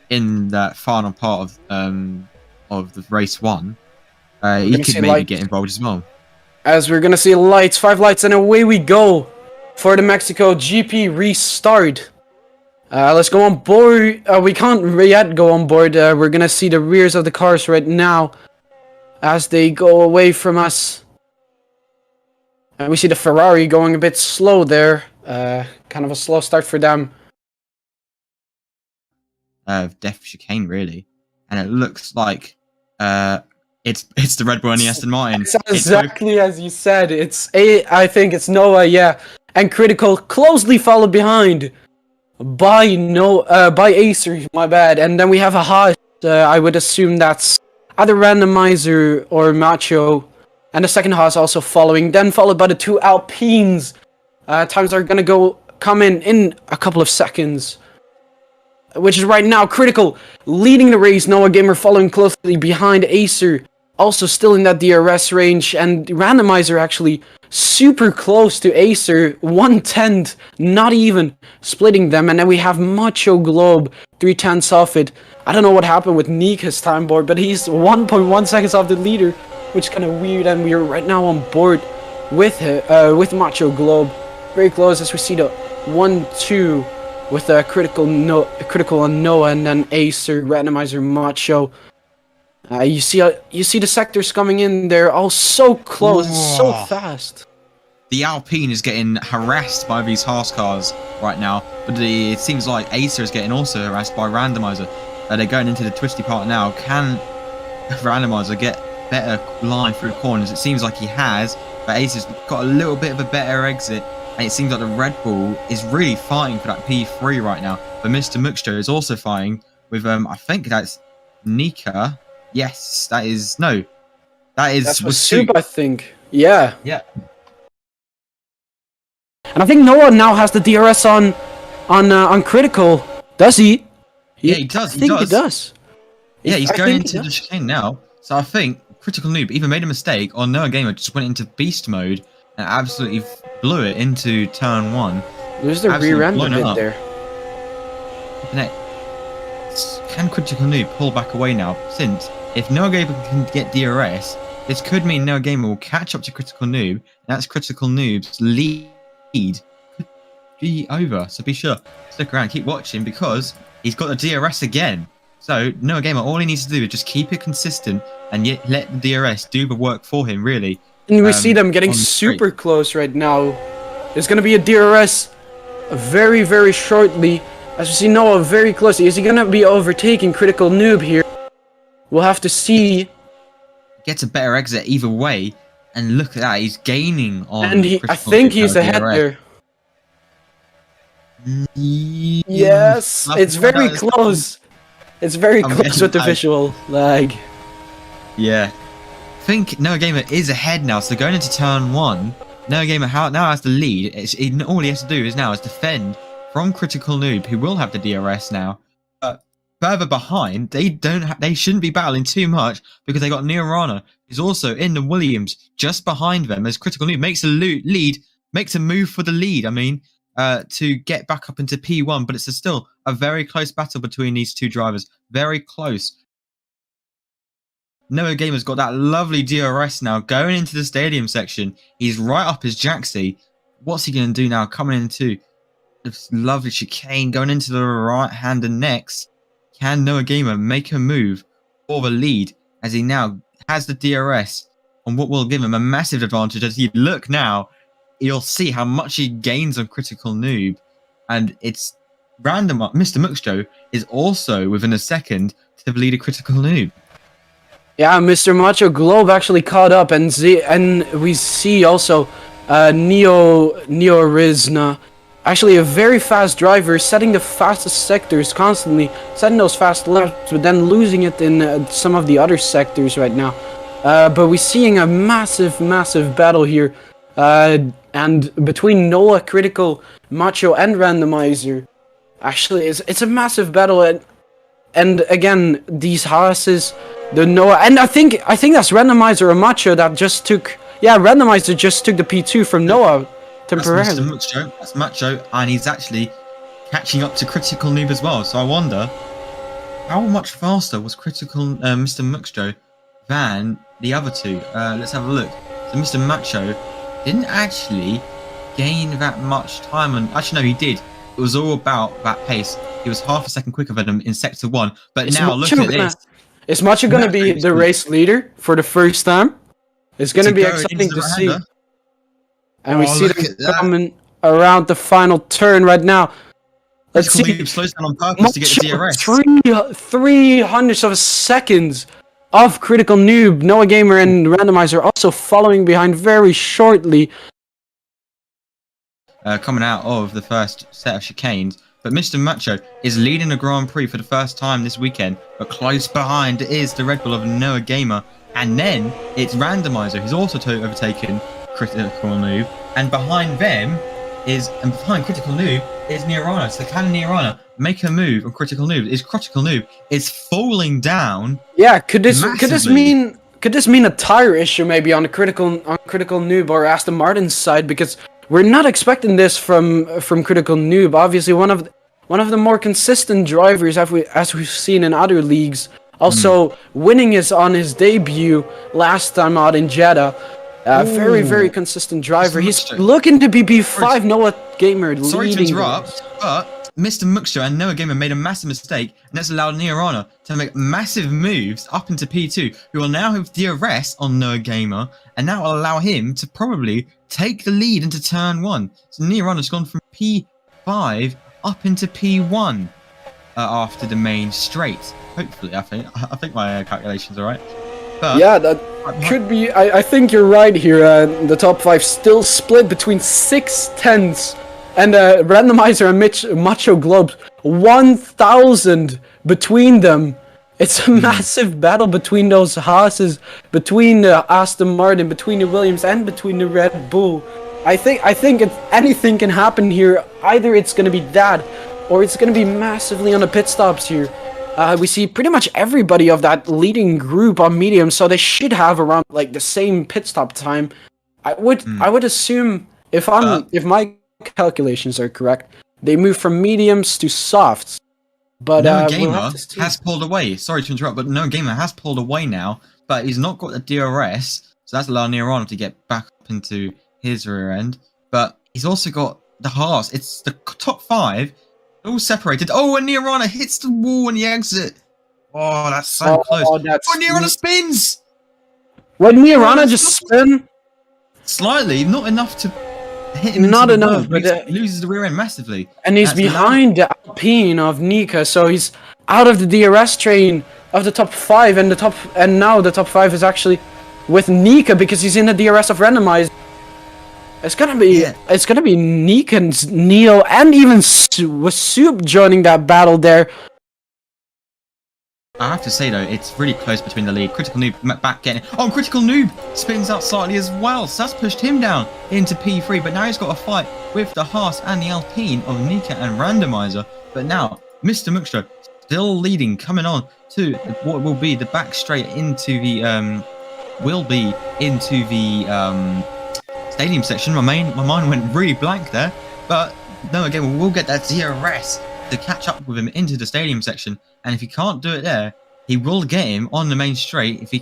in that final part of the race 1, he could maybe get involved as well. As we're gonna see lights, 5 lights, and away we go for the Mexico GP restart. Let's go on board. We can't yet go on board. We're gonna see the rears of the cars right now as they go away from us. And we see the Ferrari going a bit slow there. Kind of a slow start for them. Death chicane, really. And it looks like it's the Red Bull and the Aston Martin. It's exactly as you said. I think it's Noah, yeah. And Critical closely followed behind by Acer, my bad. And then we have a Haas. I would assume that's either Randomizer or Macho. And the second Haas also following. Then followed by the 2 Alpines. Times are gonna come in a couple of seconds. Which is right now Critical leading the race. Noah Gamer following closely behind Acer. Also still in that DRS range. And Randomizer actually super close to Acer. 1/10, not even splitting them. And then we have Macho Globe 3/10 off it. I don't know what happened with Nika's time board, but he's 1.1 seconds off the leader, which is kind of weird. And we're right now on board with Macho Globe. Very close as we see the 1-2 with Critical and Noah, and then Acer, Randomizer, Macho. You see the sectors coming in. They're all so close, so fast. The Alpine is getting harassed by these Haas cars right now, but it seems like Acer is getting also harassed by Randomizer. They're going into the twisty part now. Can Randomizer get better line through corners? It seems like he has, but Acer's got a little bit of a better exit, and it seems like the Red Bull is really fighting for that P3 right now. But Mr. Muxjo is also fighting with I think that's Nika. Yes, that's Soup, I think. Yeah. Yeah. And I think Noah now has the DRS on Critical. Does he? Yeah, he does. I think he does. Yeah, he's going into the chicane now. So I think Critical Noob either made a mistake or Noah Gamer just went into beast mode and absolutely blew it into turn 1. There's the rear end a bit there. Can Critical Noob pull back away now? Since if Noah Gamer can get DRS, this could mean Noah Gamer will catch up to Critical Noob, and that's Critical Noob's lead could be over. So be sure, stick around, keep watching, because he's got the DRS again. So Noah Gamer, all he needs to do is just keep it consistent and yet let the DRS do the work for him, really. And we see them getting super close right now. There's going to be a DRS very, very shortly. As we see Noah very close. Is he going to be overtaking Critical Noob here? We'll have to see. Gets a better exit either way. And look at that, he's gaining on. And I think he's ahead there. Yes, it's very close. It's very close with the visual lag. Yeah. I think Noah Gamer is ahead now, so going into turn 1, Noah Gamer now has the lead. All he has to do is defend from Critical Noob, who will have the DRS now. But further behind, they shouldn't be battling too much because they got Neo Rana, who's also in the Williams just behind them as Critical Noob makes a move for the lead. I mean, to get back up into P1, but it's still a very close battle between these two drivers. Very close. Noah Gamer's got that lovely DRS now going into the stadium section. He's right up his Jaxie. What's he going to do now? Coming into this lovely chicane, going into the right-hander next. Can Noah Gamer make a move for the lead as he now has the DRS on what will give him a massive advantage? As you look now, you'll see how much he gains on Critical Noob. And it's random. Mr. Muxjo is also within a second to the lead of Critical Noob. Yeah, Mr. Macho Globe actually caught up, and we see also Neo Rizna, actually a very fast driver, setting the fastest sectors constantly, setting those fast laps, but then losing it in some of the other sectors right now. But we're seeing a massive battle here, and between Noah, Critical, Macho, and Randomizer. Actually, it's a massive battle, and again, these Haases, the Noah, and I think that's Randomizer or Macho that just took. Yeah, Randomizer just took the P2 from Noah temporarily. That's Macho, and he's actually catching up to Critical Noob as well. So I wonder how much faster was Critical Mr. Muxjo than the other two? Let's have a look. So Mr. Macho didn't actually gain that much time on. Actually, no, he did. It was all about that pace. He was half a second quicker than them in sector 1. But now look at this. Is Macho going to be the race leader for the first time? It's going to be exciting to see. And we see them coming around the final turn right now. Let's see. He slows down on purpose to get the DRS. 300 of seconds of Critical Noob. Noah Gamer and Randomizer also following behind very shortly. Coming out of the first set of chicanes. But Mr. Macho is leading the Grand Prix for the first time this weekend. But close behind is the Red Bull of Noah Gamer. And then it's Randomizer who's also overtaken Critical Noob. And behind Critical Noob is Nirana. So can Nirana make a move on Critical Noob? Critical Noob is falling down. Yeah, could this mean a tire issue maybe on the Critical Noob or Aston Martin's side? Because we're not expecting this from Critical Noob. Obviously, one of the more consistent drivers as we've seen in other leagues. Also, winning is on his debut last time out in Jeddah. Very, very consistent driver. He's looking to be B5. Noah Gamer leading. Sorry to interrupt, but Mr. Muxjo and Noah Gamer made a massive mistake, and that's allowed Nirana to make massive moves up into P2, who will now have DRS on Noah Gamer, and that will allow him to probably take the lead into turn 1. So Nirana's gone from P5 up into P1 after the main straight. Hopefully, I think my calculations are right. But yeah, that could be. I think you're right here. The top 5 still split between 6/10 and Randomizer and Macho Globes. 1,000 between them. It's a massive battle between those Haases, between the Aston Martin, between the Williams, and between the Red Bull. I think anything can happen here. Either it's gonna be that, or it's gonna be massively on the pit stops here. We see pretty much everybody of that leading group on medium, so they should have around like the same pit stop time. I would assume if my calculations are correct, they move from mediums to softs. But Noah Gamer has pulled away. Sorry to interrupt, but Noah Gamer has pulled away now, but he's not got the DRS, so that's allowing Nirana to get back up into his rear end. But he's also got the Haas. It's the top 5. All separated. Oh, and Nirana hits the wall in the exit. Oh, that's so close. Nirana spins! When Nirana just spin? Slightly, not enough to hit him. Not enough, but he loses the rear end massively. And he's behind the Alpine of Nika, so he's out of the DRS train of the top 5, and now the top 5 is actually with Nika because he's in the DRS of Randomizer. It's gonna be Neek and Neo and even Soup joining that battle there. I have to say though, it's really close between the lead. Critical Noob back getting. Oh, Critical Noob spins out slightly as well, so that's pushed him down into P3. But now he's got a fight with the Haas and the Alpine of Nika and Randomizer. But now Mr. Muxjo still leading, coming on to what will be the back straight into the stadium section. My mind went really blank there, but no, again, we'll get that DRS to catch up with him into the stadium section, and if he can't do it there, he will get him on the main straight if he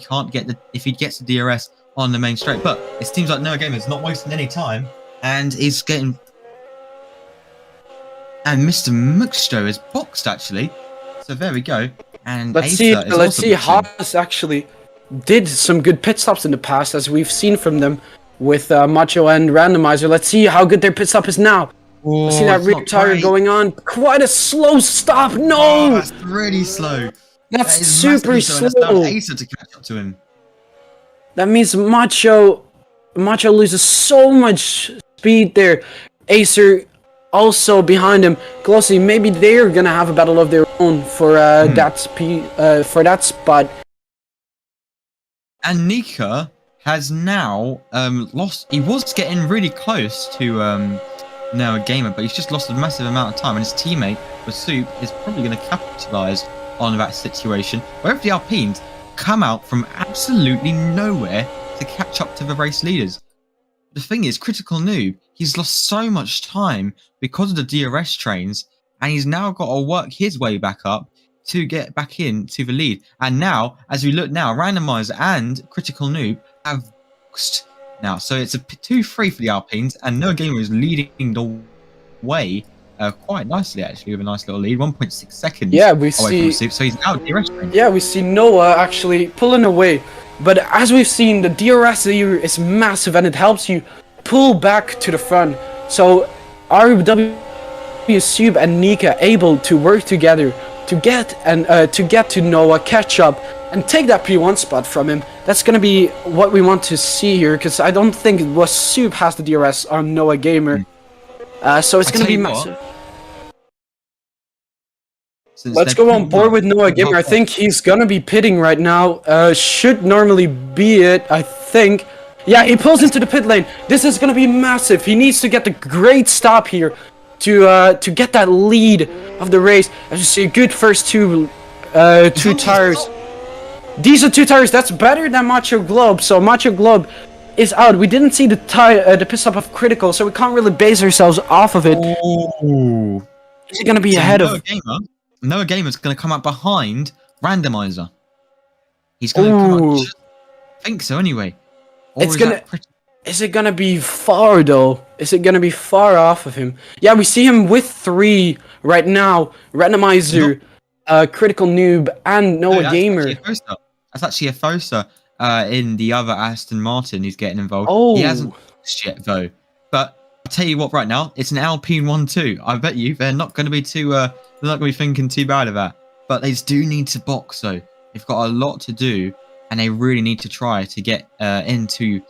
gets the DRS on the main straight. But it seems like Noah Gamer is not wasting any time, and he's getting. And Mr. Muxjo is boxed actually, so there we go. And let's see. Haas actually did some good pit stops in the past, as we've seen from them with Macho and Randomizer. Let's see how good their pit stop is now. Let's see that rear tire going on. Quite a slow stop. No! Oh, that's really slow. That's super slow. That's Acer to catch up to him. That means Macho loses so much speed there. Acer also behind him closely. Maybe they're gonna have a battle of their own for that spot. And Nika has now lost. He was getting really close to Noah Gamer, but he's just lost a massive amount of time, and his teammate, the Soup, is probably going to capitalise on that situation. Where if the Alpines come out from absolutely nowhere to catch up to the race leaders. The thing is, Critical Noob, he's lost so much time because of the DRS trains, and he's now got to work his way back up to get back into the lead. And now, as we look now, Randomizer and Critical Noob have boxed now. So it's a 2-3 for the Alpines, and Noah Gamer is leading the way quite nicely, actually, with a nice little lead, 1.6 seconds. Yeah, we away see. From Soup, so he's out DRS range. Yeah, we see Noah actually pulling away. But as we've seen, the DRS here is massive, and it helps you pull back to the front. So RW, Sub, and Nika able to work together to get to Noah, catch up, and take that P1 spot from him. That's gonna be what we want to see here, because I don't think Sub has the DRS on Noah Gamer. So it's gonna be massive. Let's go on board with Noah Gamer. I think he's gonna be pitting right now. Should normally be it, I think. Yeah, he pulls into the pit lane. This is gonna be massive. He needs to get the great stop here to get that lead of the race. As you see, a good first two tires. These are 2 tires. That's better than Macho Globe. So Macho Globe is out. We didn't see the pit stop of Critical, so we can't really base ourselves off of it. Ooh. Is it gonna be ahead of Noah Gamer's going to come up behind Randomizer. He's going to come up. I think so, anyway. Or is it gonna be far though? Is it gonna be far off of him? Yeah, we see him with 3 right now. Randomizer, Critical Noob, and Noah Gamer. That's actually a Fosa in the other Aston Martin who's getting involved. Oh. He hasn't boxed yet though. But I'll tell you what, right now it's an Alpine 1-2. I bet you they're not going to be too. They're not going to be thinking too bad of that. But they do need to box though. They've got a lot to do, and they really need to try to get into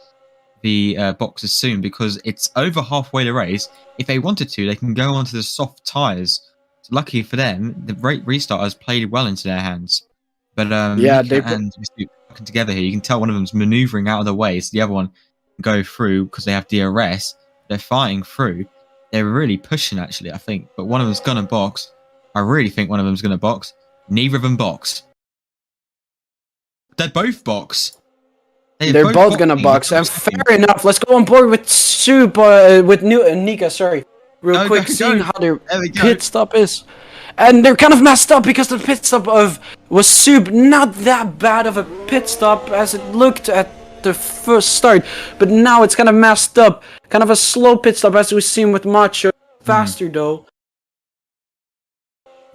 the boxes soon, because it's over halfway the race. If they wanted to, they can go onto the soft tires. So lucky for them, the restart has played well into their hands. But yeah, they're working together here. You can tell one of them's maneuvering out of the way, so the other one can go through because they have DRS. They're fighting through. They're really pushing, actually, I think. But one of them's gonna box. I really think one of them's gonna box. Neither of them box. They both box. They're both gonna box. And fair enough. Let's go on board with Nika. Sorry, real quick. Seeing how their pit stop is, and they're kind of messed up because the pit stop was Sub. Not that bad of a pit stop as it looked at the first start, but now it's kind of messed up. Kind of a slow pit stop as we've seen with Macho. Faster though.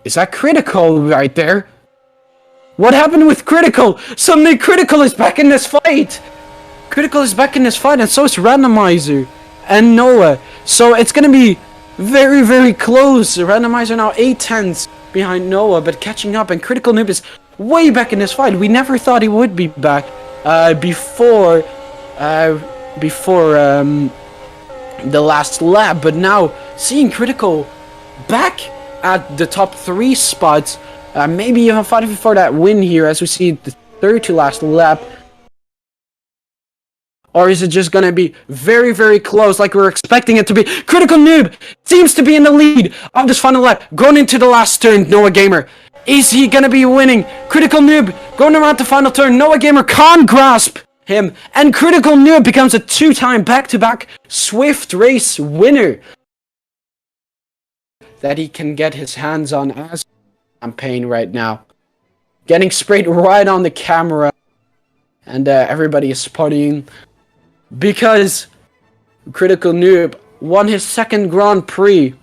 Is that Critical right there? What happened with Critical? Suddenly Critical is back in this fight! Critical is back in this fight, and so is Randomizer and Noah. So it's gonna be very, very close. Randomizer now 8/10 behind Noah, but catching up, and Critical Noob is way back in this fight. We never thought he would be back before the last lap, but now seeing Critical back at the top 3 spots, maybe even fighting for that win here as we see the third to last lap. Or is it just gonna be very, very close like we're expecting it to be? Critical Noob seems to be in the lead of this final lap, going into the last turn. Noah Gamer, is he gonna be winning? Critical Noob going around the final turn. Noah Gamer can't grasp him, and Critical Noob becomes a 2-time back-to-back Swift race winner that he can get his hands on as campaign right now. Getting sprayed right on the camera, and everybody is partying because Critical Noob won his second Grand Prix,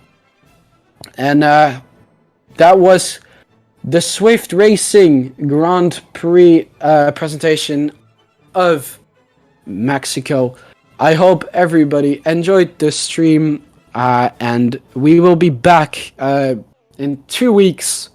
and that was the Swift Racing Grand Prix presentation of Mexico. I hope everybody enjoyed this stream, and we will be back in 2 weeks